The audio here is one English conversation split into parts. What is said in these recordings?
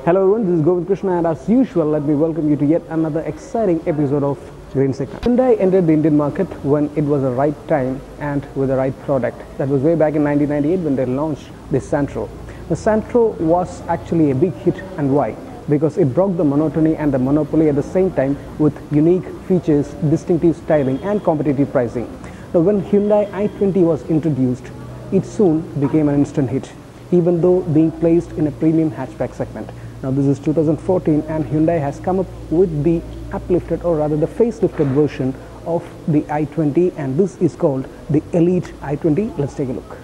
Hello everyone, this is Govind Krishna and as usual, let me welcome you to yet another exciting episode of Green Signal. Hyundai entered the Indian market when it was the right time and with the right product. That was way back in 1998 when they launched the Santro. The Santro was actually a big hit, and why? Because it broke the monotony and the monopoly at the same time with unique features, distinctive styling and competitive pricing. Now when Hyundai i20 was introduced, it soon became an instant hit, even though being placed in a premium hatchback segment. Now this is 2014 and Hyundai has come up with the uplifted, or rather the facelifted version of the i20, and this is called the Elite i20. Let's take a look.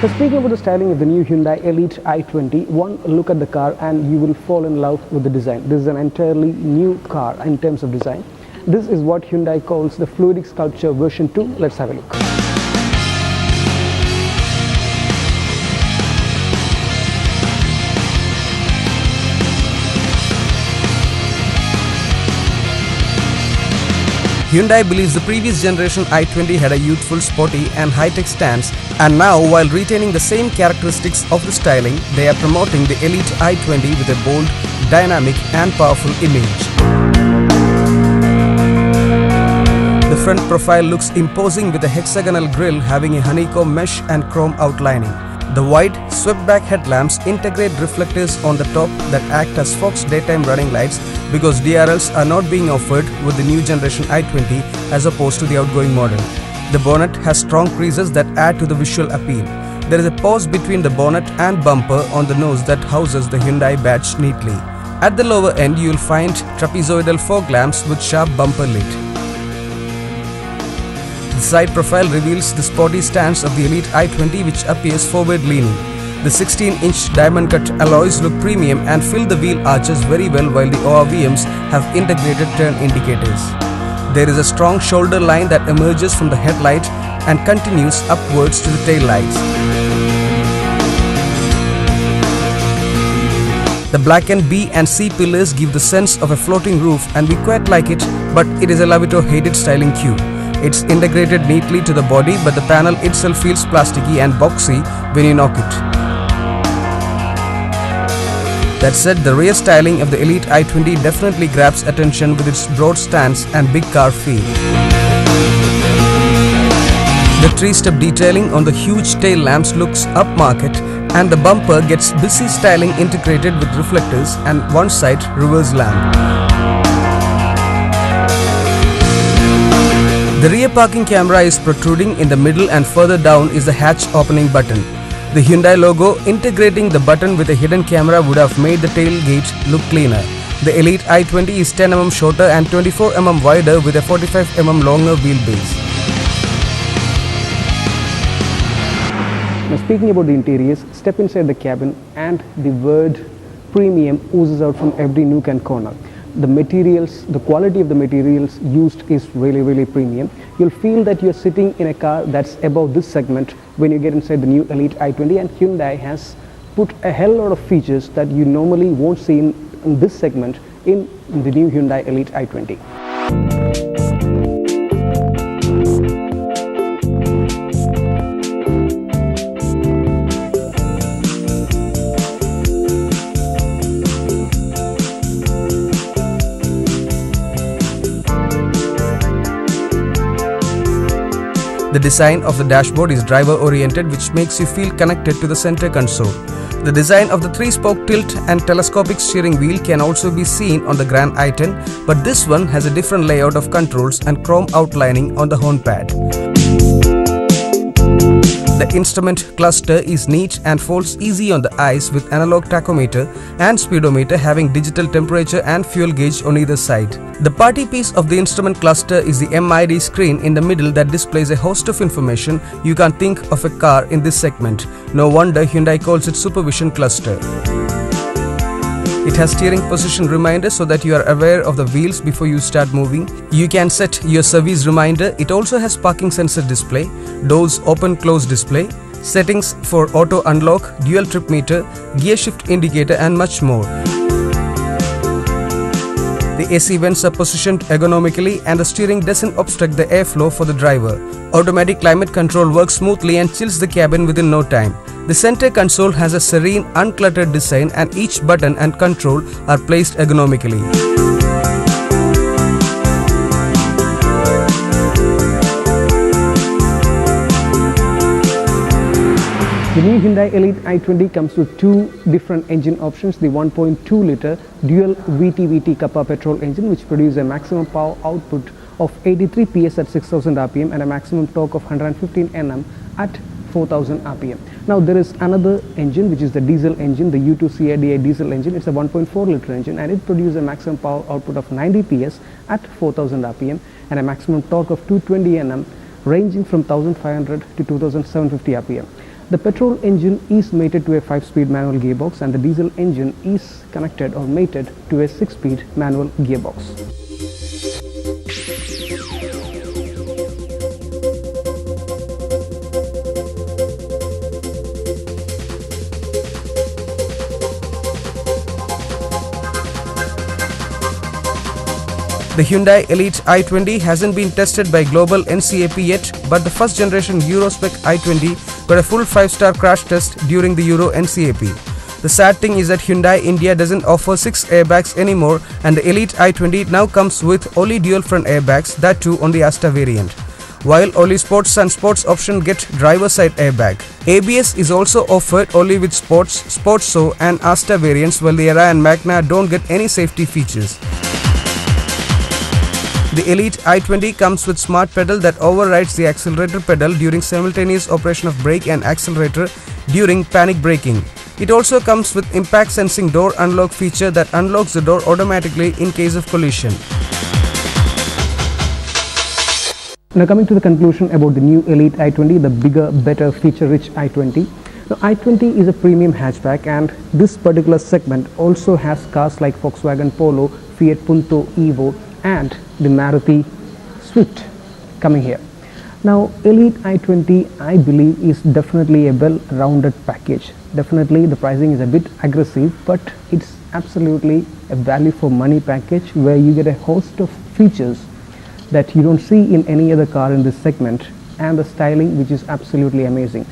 So speaking about the styling of the new Hyundai Elite i20, one look at the car and you will fall in love with the design. This is an entirely new car in terms of design. This is what Hyundai calls the Fluidic Sculpture version 2. Let's have a look. Hyundai believes the previous generation i20 had a youthful, sporty and high-tech stance, and now while retaining the same characteristics of the styling, they are promoting the Elite i20 with a bold, dynamic and powerful image. The front profile looks imposing with a hexagonal grille having a honeycomb mesh and chrome outlining. The wide, swept-back headlamps integrate reflectors on the top that act as Fox daytime running lights, because DRLs are not being offered with the new generation i20 as opposed to the outgoing model. The bonnet has strong creases that add to the visual appeal. There is a pause between the bonnet and bumper on the nose that houses the Hyundai badge neatly. At the lower end, you will find trapezoidal fog lamps with sharp bumper lid. The side profile reveals the sporty stance of the Elite i20, which appears forward-leaning. The 16-inch diamond-cut alloys look premium and fill the wheel arches very well, while the ORVMs have integrated turn indicators. There is a strong shoulder line that emerges from the headlight and continues upwards to the tail lights. The blackened B and C pillars give the sense of a floating roof, and we quite like it, but it is a love it or hate it styling cue. It's integrated neatly to the body, but the panel itself feels plasticky and boxy when you knock it. That said, the rear styling of the Elite i20 definitely grabs attention with its broad stance and big car feel. The three-step detailing on the huge tail lamps looks upmarket, and the bumper gets busy styling integrated with reflectors and one side reverse lamp. The rear parking camera is protruding in the middle, and further down is the hatch opening button. The Hyundai logo integrating the button with a hidden camera would have made the tailgate look cleaner. The Elite i20 is 10 mm shorter and 24 mm wider with a 45 mm longer wheelbase. Now speaking about the interiors, step inside the cabin and the word premium oozes out from every nook and corner. The materials, the quality of the materials used is really premium. You'll feel that you're sitting in a car that's above this segment when you get inside the new Elite i20, and Hyundai has put a hell lot of features that you normally won't see in this segment in the new Hyundai Elite i20. The design of the dashboard is driver-oriented, which makes you feel connected to the center console. The design of the 3-spoke tilt and telescopic steering wheel can also be seen on the Grand i10, but this one has a different layout of controls and chrome outlining on the horn pad. The instrument cluster is neat and folds easy on the eyes with analog tachometer and speedometer having digital temperature and fuel gauge on either side. The party piece of the instrument cluster is the MID screen in the middle that displays a host of information you can't think of a car in this segment. No wonder Hyundai calls it Supervision Cluster. It has steering position reminder so that you are aware of the wheels before you start moving. You can set your service reminder. It also has parking sensor display, doors open-close display, settings for auto unlock, dual trip meter, gear shift indicator and much more. The AC vents are positioned ergonomically and the steering doesn't obstruct the airflow for the driver. Automatic climate control works smoothly and chills the cabin within no time. The center console has a serene, uncluttered design and each button and control are placed ergonomically. The new Hyundai Elite i20 comes with two different engine options. The 1.2-litre dual VT Kappa petrol engine, which produces a maximum power output of 83 PS at 6000 rpm and a maximum torque of 115 Nm at 4000 rpm. Now there is another engine which is the diesel engine, the U2CADI diesel engine. It's a 1.4-litre engine and it produces a maximum power output of 90 PS at 4000 rpm and a maximum torque of 220 Nm ranging from 1500 to 2750 rpm. The petrol engine is mated to a 5-speed manual gearbox and the diesel engine is connected or mated to a 6-speed manual gearbox. The Hyundai Elite i20 hasn't been tested by global NCAP yet, but the first generation Euro spec i20 got a full 5-star crash test during the Euro NCAP. The sad thing is that Hyundai India doesn't offer 6 airbags anymore and the Elite i20 now comes with only dual front airbags, that too on the Asta variant. While only Sportz and Sportz option get driver side airbag. ABS is also offered only with Sportz, Sportso and Asta variants, while the Era and Magna don't get any safety features. The Elite i20 comes with smart pedal that overrides the accelerator pedal during simultaneous operation of brake and accelerator during panic braking. It also comes with impact sensing door unlock feature that unlocks the door automatically in case of collision. Now coming to the conclusion about the new Elite i20, the bigger, better, feature-rich i20. Now i20 is a premium hatchback and this particular segment also has cars like Volkswagen Polo, Fiat Punto Evo and the Maruti Swift coming here. Now Elite i20 I believe is definitely a well-rounded package. Definitely the pricing is a bit aggressive, but it's absolutely a value for money package where you get a host of features that you don't see in any other car in this segment and the styling which is absolutely amazing.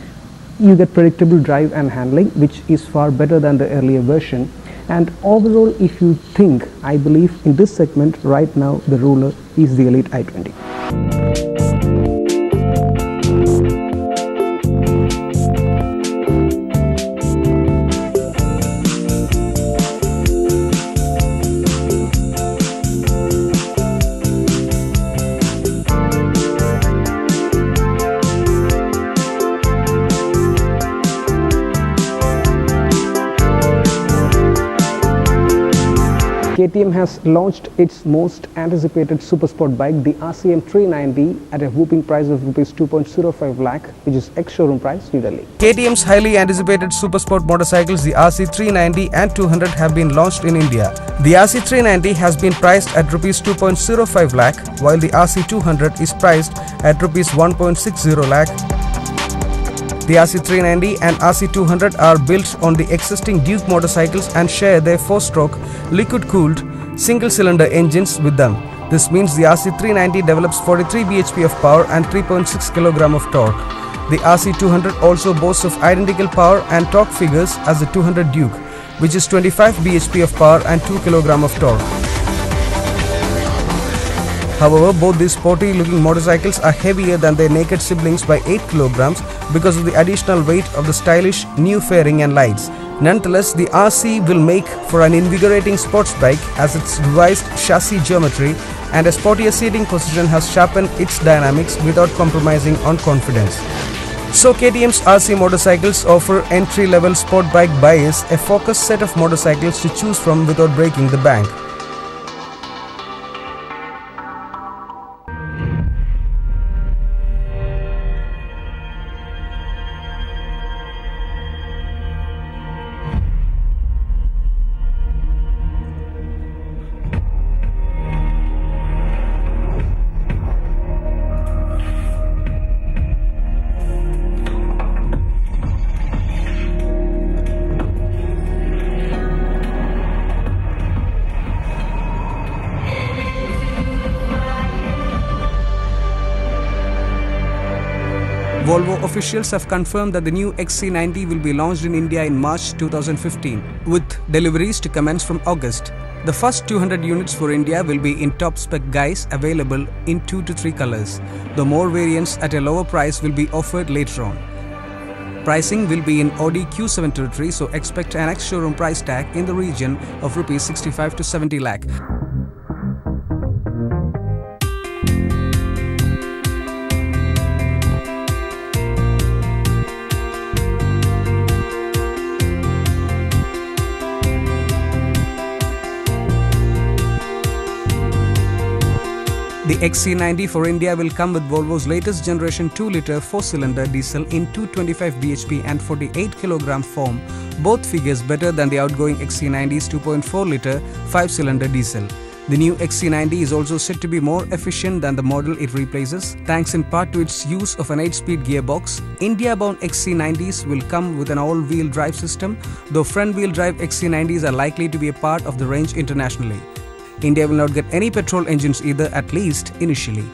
You get predictable drive and handling which is far better than the earlier version. And overall, if you think, I believe in this segment right now the ruler is the Elite i20. KTM has launched its most anticipated super sport bike, the RCM 390, at a whooping price of Rs 2.05 lakh, which is ex-showroom price, New Delhi. KTM's highly anticipated super sport motorcycles, the RC390 and 200, have been launched in India. The RC390 has been priced at Rs 2.05 lakh, while the RC200 is priced at Rs 1.60 lakh. The RC390 and RC200 are built on the existing Duke motorcycles and share their 4-stroke liquid-cooled single-cylinder engines with them. This means the RC390 develops 43 bhp of power and 3.6 kg of torque. The RC200 also boasts of identical power and torque figures as the 200 Duke, which is 25 bhp of power and 2 kg of torque. However, both these sporty-looking motorcycles are heavier than their naked siblings by 8 kg because of the additional weight of the stylish new fairing and lights. Nonetheless, the RC will make for an invigorating sports bike as its revised chassis geometry and a sportier seating position has sharpened its dynamics without compromising on confidence. So KTM's RC motorcycles offer entry-level sport bike buyers a focused set of motorcycles to choose from without breaking the bank. Volvo officials have confirmed that the new XC90 will be launched in India in March 2015, with deliveries to commence from August. The first 200 units for India will be in top spec guise, available in 2 to 3 colors. The more variants at a lower price will be offered later on. Pricing will be in Audi Q7 territory, so expect an ex-showroom price tag in the region of Rs 65 to 70 lakh. The XC90 for India will come with Volvo's latest generation 2-litre 4-cylinder diesel in 225 bhp and 48 kg form, both figures better than the outgoing XC90's 2.4-litre 5-cylinder diesel. The new XC90 is also said to be more efficient than the model it replaces, thanks in part to its use of an 8-speed gearbox. India-bound XC90s will come with an all-wheel drive system, though front-wheel drive XC90s are likely to be a part of the range internationally. India will not get any petrol engines either, at least initially.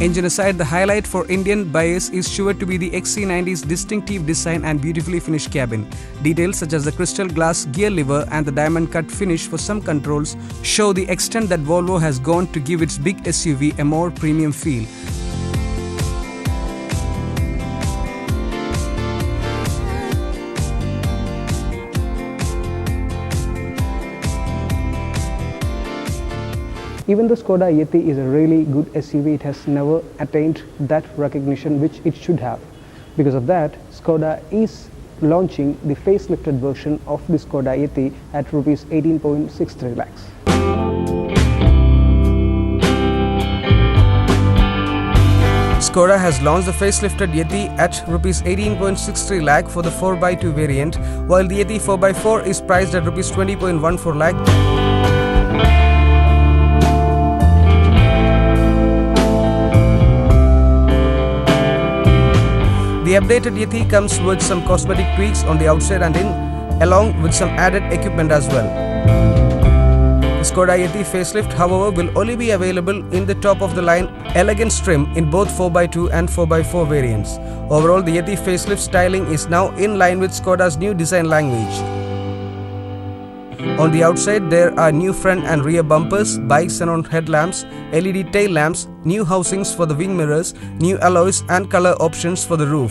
Engine aside, the highlight for Indian buyers is sure to be the XC90's distinctive design and beautifully finished cabin. Details such as the crystal glass gear lever and the diamond cut finish for some controls show the extent that Volvo has gone to give its big SUV a more premium feel. Even though Skoda Yeti is a really good SUV, it has never attained that recognition which it should have. Because of that, Skoda is launching the facelifted version of the Skoda Yeti at Rs 18.63 lakhs. Skoda has launched the facelifted Yeti at Rs 18.63 lakh for the 4x2 variant, while the Yeti 4x4 is priced at Rs 20.14 lakh. The updated Yeti comes with some cosmetic tweaks on the outside and in, along with some added equipment as well. The Skoda Yeti facelift, however, will only be available in the top-of-the-line elegance trim in both 4x2 and 4x4 variants. Overall, the Yeti facelift styling is now in line with Skoda's new design language. On the outside, there are new front and rear bumpers, bi-xenon headlamps, LED tail lamps, new housings for the wing mirrors, new alloys and color options for the roof.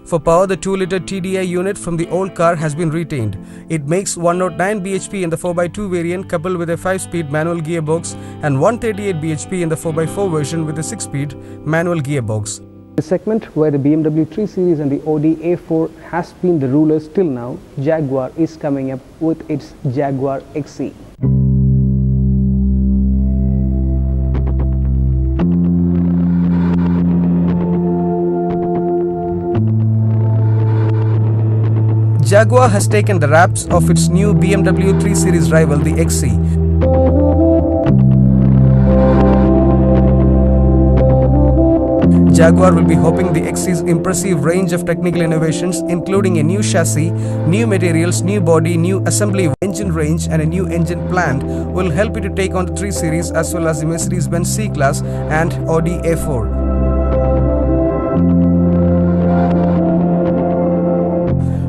For power, the 2-litre TDI unit from the old car has been retained. It makes 109 bhp in the 4x2 variant coupled with a 5-speed manual gearbox and 138 bhp in the 4x4 version with a 6-speed manual gearbox. The segment where the BMW 3 Series and the Audi A4 has been the rulers till now, Jaguar is coming up with its Jaguar XE. Jaguar has taken the wraps of its new BMW 3 Series rival, the XE. Jaguar will be hopping the XE's impressive range of technical innovations, including a new chassis, new materials, new body, new assembly, engine range and a new engine plant will help you to take on the 3 Series as well as the Mercedes-Benz C-Class and Audi A4.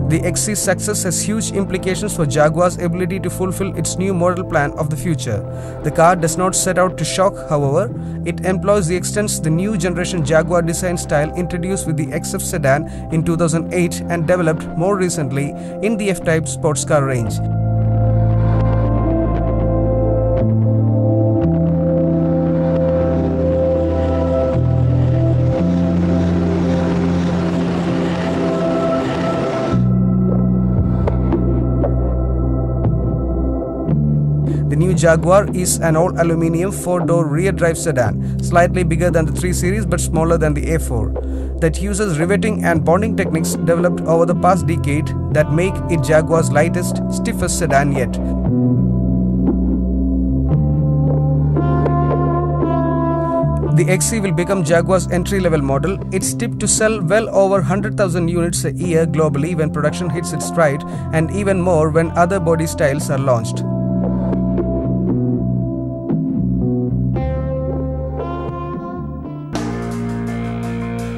The The XC's success has huge implications for Jaguar's ability to fulfill its new model plan of the future. The car does not set out to shock, however. It employs the extends the new generation Jaguar design style introduced with the XF sedan in 2008 and developed more recently in the F-Type sports car range. The new Jaguar is an all-aluminium 4-door rear-drive sedan, slightly bigger than the 3 Series but smaller than the A4, that uses riveting and bonding techniques developed over the past decade that make it Jaguar's lightest, stiffest sedan yet. The XC will become Jaguar's entry-level model. It's tipped to sell well over 100,000 units a year globally when production hits its stride, and even more when other body styles are launched.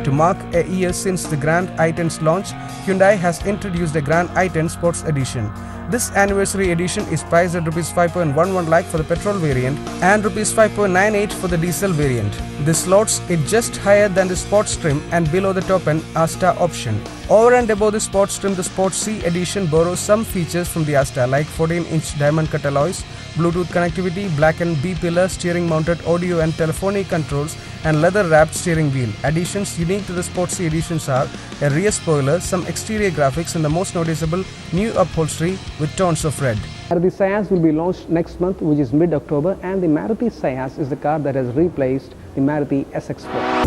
To mark a year since the Grand i10's launch, Hyundai has introduced a Grand i10 Sports Edition. This anniversary edition is priced at Rs 5.11 lakh for the petrol variant and Rs 5.98 for the diesel variant. This slots it just higher than the Sportz trim and below the top-end Asta option. Over and above the Sportz trim, the Sports C edition borrows some features from the Asta like 14-inch diamond-cut alloys, Bluetooth connectivity, blackened B-pillar, steering-mounted audio and telephonic controls, and leather-wrapped steering wheel. Additions unique to the Sports C editions are a rear spoiler, some exterior graphics, and the most noticeable, new upholstery with tones of red. Maruti Ciaz will be launched next month, which is mid-October, and the Maruti Ciaz is the car that has replaced the Maruti SX4.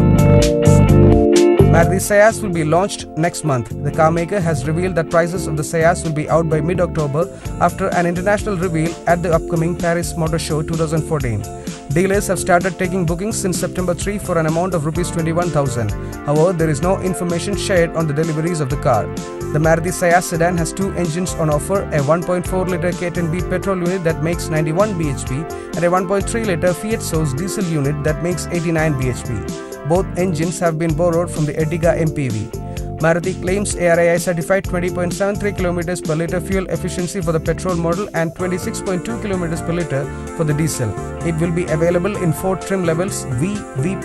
Maruti Ciaz will be launched next month. The car maker has revealed that prices of the Ciaz will be out by mid-October after an international reveal at the upcoming Paris Motor Show 2014. Dealers have started taking bookings since September 3 for an amount of Rs 21,000. However, there is no information shared on the deliveries of the car. The Maruti Ciaz sedan has 2 engines on offer, a 1.4-litre K10B petrol unit that makes 91 bhp and a 1.3-litre Fiat Source diesel unit that makes 89 bhp. Both engines have been borrowed from the Ertiga MPV. Maruti claims ARAI certified 20.73 km per litre fuel efficiency for the petrol model and 26.2 km per litre for the diesel. It will be available in 4 trim levels: V, V+,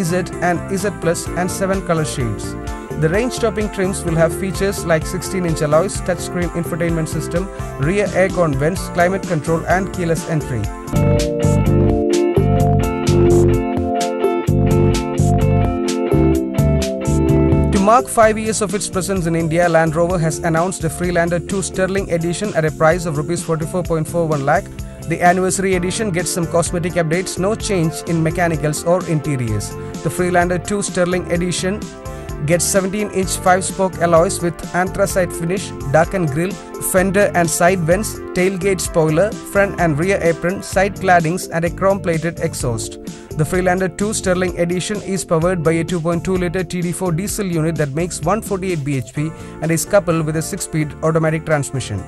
Z and Z+, and 7 color shades. The range-topping trims will have features like 16-inch alloys, touchscreen infotainment system, rear aircon vents, climate control and keyless entry. To mark 5 years of its presence in India, Land Rover has announced a Freelander 2 Sterling Edition at a price of Rs 44.41 lakh. The anniversary edition gets some cosmetic updates, no change in mechanicals or interiors. The Freelander 2 Sterling Edition gets 17-inch 5-spoke alloys with anthracite finish, darkened grille, fender and side vents, tailgate spoiler, front and rear apron, side claddings and a chrome-plated exhaust. The Freelander 2 Sterling Edition is powered by a 2.2-litre TD4 diesel unit that makes 148 bhp and is coupled with a 6-speed automatic transmission.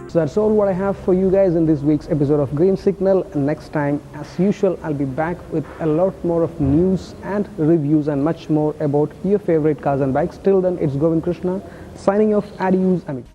So that's all what I have for you guys in this week's episode of Green Signal. Next time, as usual, I'll be back with a lot more of news and reviews and much more about your favorite cars and bikes. Till then, it's Govind Krishna signing off. Adios, amigo.